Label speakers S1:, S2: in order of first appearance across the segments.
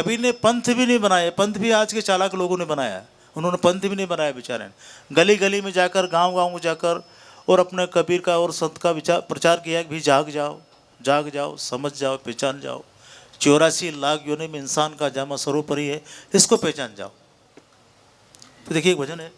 S1: कबीर ने पंथ भी नहीं बनाए, पंथ भी आज के चालाक लोगों ने बनाया, उन्होंने पंथ भी नहीं बनाया बेचारे ने। गली गली में जाकर, गांव गांव में जाकर और अपने कबीर का और संत का विचार प्रचार किया कि भी जाग जाओ, जाग जाओ, समझ जाओ, पहचान जाओ, 84 लाख योनि में इंसान का जन्म सर्वोपरि है, इसको पहचान जाओ। तो देखिए एक भजन है,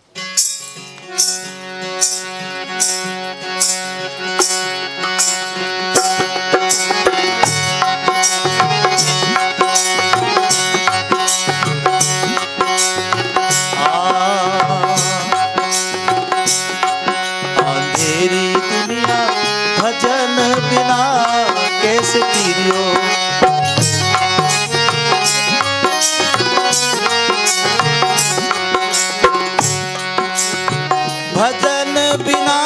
S1: अंधेरी दुनिया भजन बिना कैसे तीरियो, भजन बिना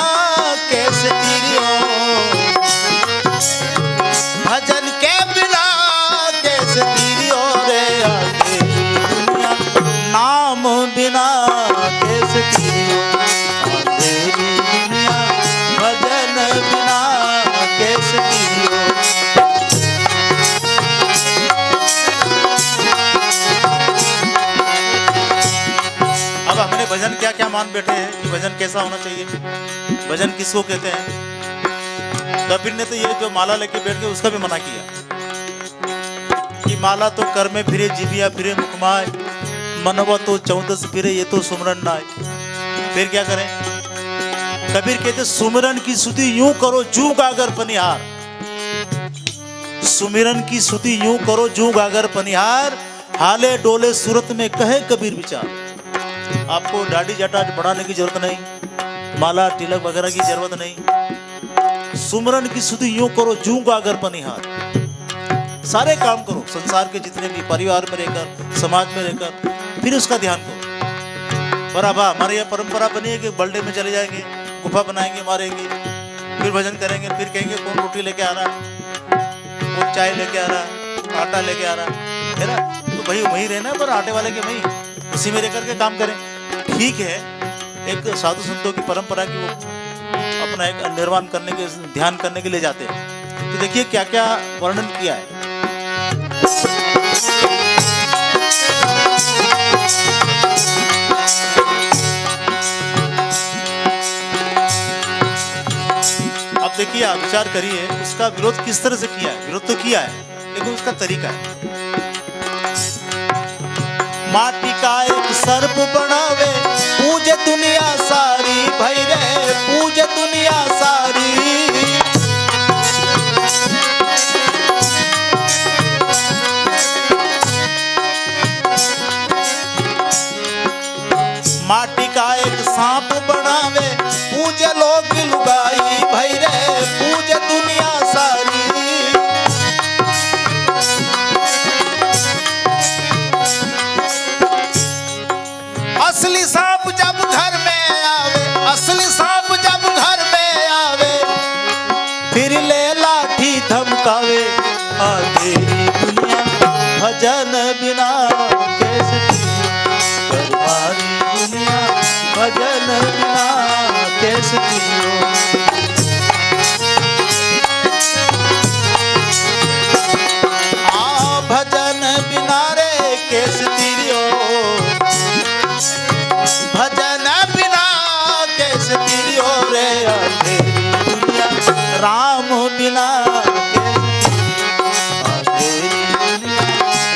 S1: कैसे तीरियो, भजन के बिना कैसे तीरियो रे, अंधेरी दुनिया नाम बिना कैसे तीरियो, अंधेरी दुनिया भजन बिना कैसे तीरियो। अब हमने भजन क्या क्या मान बैठे हैं कि भजन कैसा होना चाहिए, भजन किसको कहते हैं। कबीर ने तो ये जो माला लेके बैठ गए उसका भी मना किया कि माला तो कर में फिरे, जीविया फिरे मुखमाय, मनवा तो 14 फिरे, ये तो सुमरन ना है। फिर क्या करें, कबीर कहते सुमिरन की स्तुति यूं करो जू गागर पनिहार, सुमिरन की स्तुति यूं करो जू गागर पनिहार, हाले डोले सूरत में कहे कबीर विचार। आपको दाढ़ी जटा बढ़ाने की जरूरत नहीं, माला तिलक वगैरह की जरूरत नहीं, सुमरन की स्तुति यूं करो जू गागर पनिहार, सारे काम करो संसार के जितने भी, परिवार में रहकर, समाज में रहकर, फिर उसका ध्यान करो। पर अब हमारे यहाँ परंपरा बनी है कि बल्डे में चले जाएंगे, गुफा बनाएंगे, मारेंगे, फिर भजन करेंगे, फिर कहेंगे कौन रोटी लेके आ रहा है, कौन चाय लेके आ रहा है, आटा लेके आ रहा है ना, तो भाई वहीं रहना, पर आटे वाले के वहीं उसी में रह करके काम करें। ठीक है, एक साधु संतों की परंपरा की वो अपना एक निर्वाण करने के, ध्यान करने के लिए जाते हैं। तो देखिए क्या क्या वर्णन किया है। अब देखिए, आप विचार करिए उसका विरोध किस तरह से किया है। विरोध तो किया है, लेकिन उसका तरीका है। माटी का एक सर्प बनावे, पूजे दुनिया सारी, भाई रे पूजे दुनिया सारी, माटी का एक सांप बनावे, पूजे लोग लुगाई, भाई रे पूजे दुनिया सारी। असली सांप जब घर में आवे, असली सांप जब घर में आवे, फिर ले लाठी धमकावे, अंधेरी दुनिया भजन बिना कैसे तीरियो, करवारी दुनिया भजन बिना कैसे तीरियो। भजन बिना रे कैसे तीरियो, भजन बिना कैसे तीरियो रे, अंधेरी दुनिया राम बिना कैसे तीरियो, अंधेरी दुनिया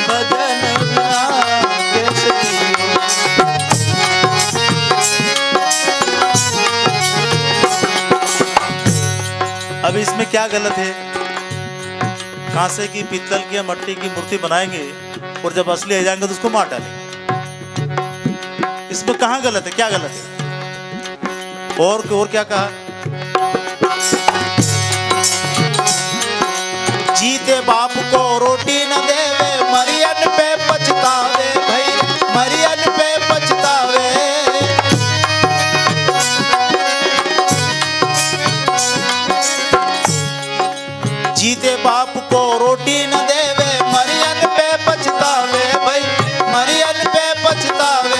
S1: भजन बिना कैसे तीरियो। अब इसमें क्या गलत है, कांसे की, पीतल की या मिट्टी की मूर्ति बनाएंगे और जब असली आ जाएंगे तो उसको मार डालेंगे, इसमें कहाँ गलत है, क्या गलत है। और क्या कहा, जीते बाप को रोटी न देवे, मरियन पे पछतावे, भाई मरियन पे पछतावे। जीते बाप को रोटी न देवे, मरियन पे पछतावे, भाई मरियन पे पछतावे।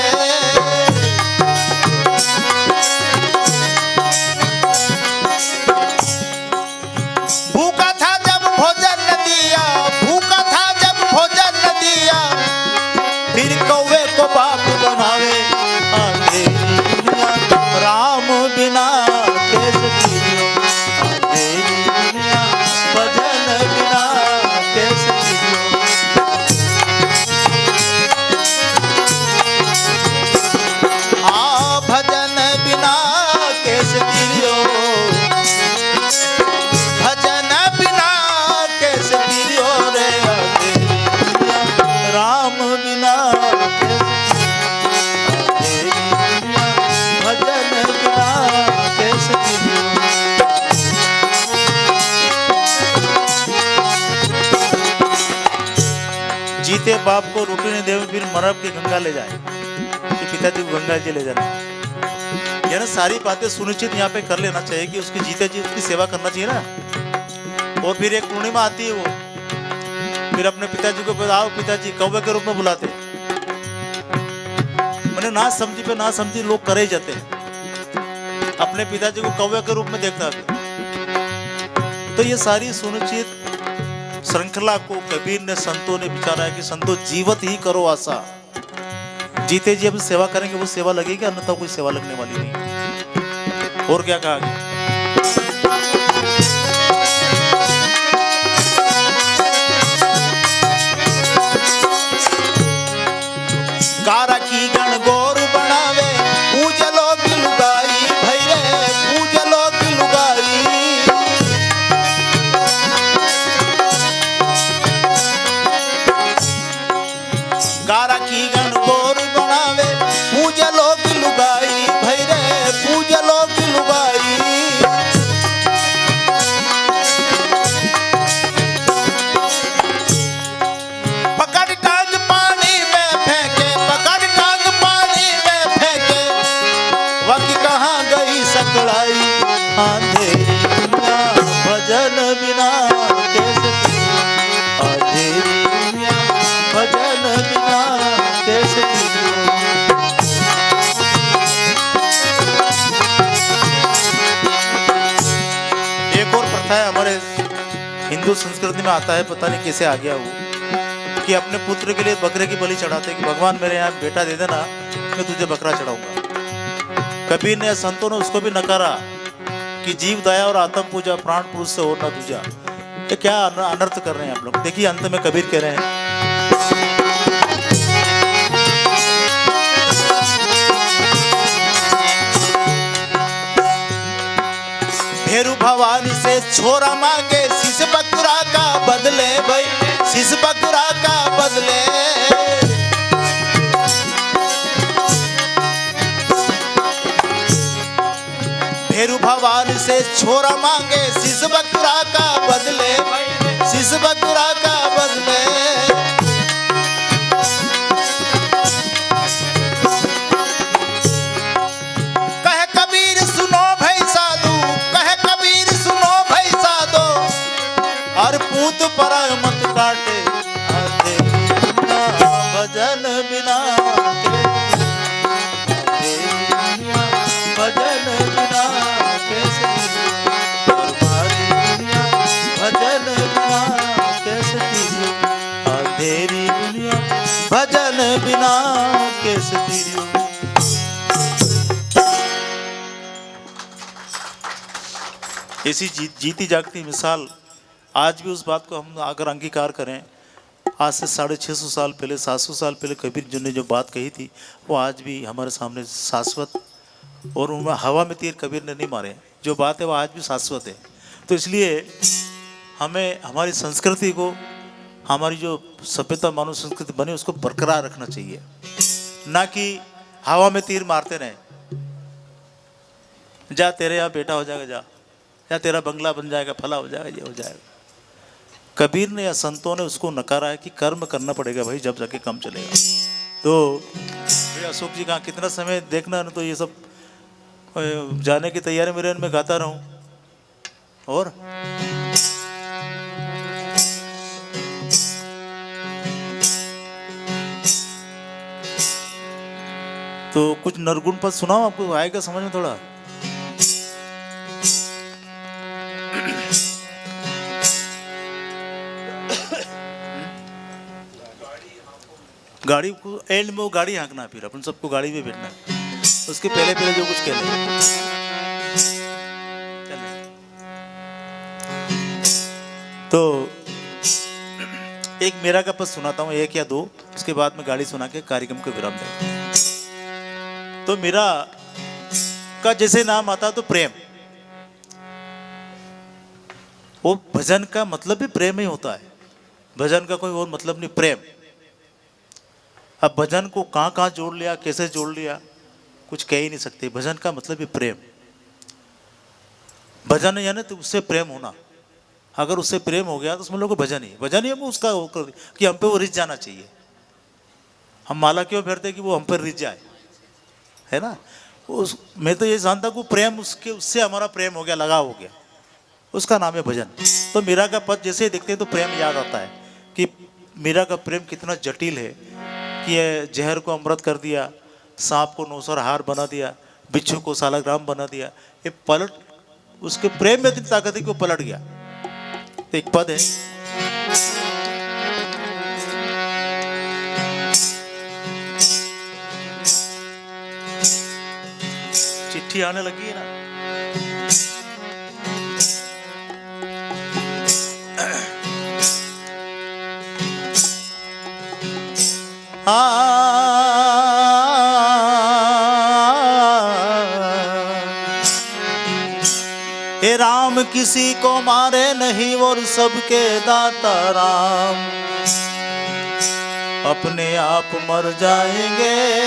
S1: भूखा था जब भोजन न दिया, भूखा फिर कौवे को बाप बनावे। अंधेरी दुनिया राम बिना कैसे जियो, अंधेरी दुनिया भजन बिना कैसे जियो। हाँ भजन बिना कैसे जियो, भजन बिना कैसे जियो रे। अंधेरी दुनिया राम बिना कैसे जियो, अंधेरी दुनिया भजन बिना कैसे जियो। जीते बाप को रोटी नहीं देवे फिर मरब के गंगा ले जाए कि पिताजी को गंगा जी ले जाना। यानी सारी बातें सुनिश्चित यहाँ पे कर लेना चाहिए कि उसकी जीते जी उसकी सेवा करना चाहिए ना। और फिर एक पूर्णिमा आती है, वो फिर अपने पिताजी को आओ पिताजी कौवे के रूप में बुलाते। मैंने ना समझी पे ना समझी लोग करे जाते हैं, अपने पिताजी को कौवे के रूप में देखता है। तो ये सारी सुनिश्चित श्रृंखला को कबीर ने संतों ने विचारा है कि संतों जीवत ही करो आशा, जीते जी अब सेवा करेंगे वो सेवा लगेगी, अन्यथा कोई सेवा लगने वाली नहीं। और क्या कहा गया? कारा की गण गौर बनावे, पूजलो की लुगाई भैरे, पूजलो की लुगाई। कारा की गण गौर बनावे, पूजलो की लुगाई भैरे, पूजलो की लुगाई। पकड़ टांग पानी में फेंके, पकड़ टांग पानी में फेंके, वकी कहाँ गई सकड़ाई। अंधेरी दुनिया भजन बिना कैसे जियो, अंधेरी दुनिया भजन बिना कैसे जियो। एक और प्रथा है हमारे हिंदू संस्कृति में आता है, पता नहीं कैसे आ गया वो, कि अपने पुत्र के लिए बकरे की बलि चढ़ाते कि भगवान मेरे यहाँ बेटा दे देना, मैं तुझे बकरा चढ़ाऊंगा। कबीर ने संतों ने उसको भी नकारा कि जीव दया और आत्म पूजा प्राण पुरुष से और न दूजा। ये क्या अनर्थ कर रहे हैं आप लोग। देखिए अंत में कबीर कह रहे हैं, भेरू भवानी से छोरा मांगे, शीश बकरा का बदले भाई, शीश बकरा का बदले। भेरू भवानी से छोरा मांगे, शीश बकरा का बदले, शीश बकरा का बदले। कहे कबीर सुनो भाई साधु, कहे कबीर सुनो भाई साधु, और पूत पर मत काटे। अंधेरी दुनिया भजन बिना भजन बिना कैसे जियो, हमारी दुनिया भजन बिना कैसे जियो, अंधेरी दुनिया भजन बिना कैसे जियो। ऐसी जीती जागती मिसाल आज भी उस बात को हम अगर अंगीकार करें, आज से 650 साल पहले 700 साल पहले कबीर जी ने जो बात कही थी वो आज भी हमारे सामने शाश्वत, और उनमें हवा में तीर कबीर ने नहीं मारे, जो बात है वो आज भी शाश्वत है। तो इसलिए हमें हमारी संस्कृति को, हमारी जो सभ्यता मानव संस्कृति बनी उसको बरकरार रखना चाहिए, ना कि हवा में तीर मारते रहे। जा तेरे यहाँ बेटा हो जाएगा, जा या तेरा बंगला बन जाएगा, फला हो जाएगा, ये हो जाएगा। कबीर ने या संतों ने उसको नकारा है कि कर्म करना पड़ेगा भाई, जब जाके काम चलेगा। तो अशोक जी कहाँ कितना समय देखना, तो ये सब जाने की तैयारी मेरे में गाता रहूं। और तो कुछ नरगुण पद सुनाओ, आपको आएगा समझ में थोड़ा। गाड़ी को एंड में वो गाड़ी हाँकना, फिर अपन सबको गाड़ी में बैठना, उसके पहले पहले जो कुछ कह ले। तो एक मेरा का पद सुनाता हूँ, एक या दो, उसके बाद में गाड़ी सुना के कार्यक्रम को विराम दें। तो मेरा का जैसे नाम आता तो प्रेम, वो भजन का मतलब भी प्रेम ही होता है, भजन का कोई और मतलब नहीं, प्रेम। अब भजन को कहाँ कहाँ जोड़ लिया, कैसे जोड़ लिया, कुछ कह ही नहीं सकते। भजन का मतलब भी प्रेम, भजन यानी तो उससे प्रेम होना। अगर उससे प्रेम हो गया तो उसमें लोगों को भजन ही, भजन ही हम उसका वो कर कि हम पे वो रिझ जाना चाहिए। हम माला क्यों फेरते कि वो हम पर रिझ जाए, है ना। मैं तो ये जानता हूँ प्रेम उसके, उससे हमारा प्रेम हो गया, लगाव हो गया, उसका नाम है भजन। तो मीरा का पद जैसे ही देखते हैं तो प्रेम याद आता है कि मीरा का प्रेम कितना जटिल है कि ये जहर को अमृत कर दिया, सांप को नौसर हार बना दिया, बिच्छू को सालाग्राम बना दिया। ये पलट, उसके प्रेम में इतनी ताकत है कि वो पलट गया। तो एक पद है, चिट्ठी आने लगी है ना, हे राम किसी को मारे नहीं और सबके दाता राम, अपने आप मर जाएंगे।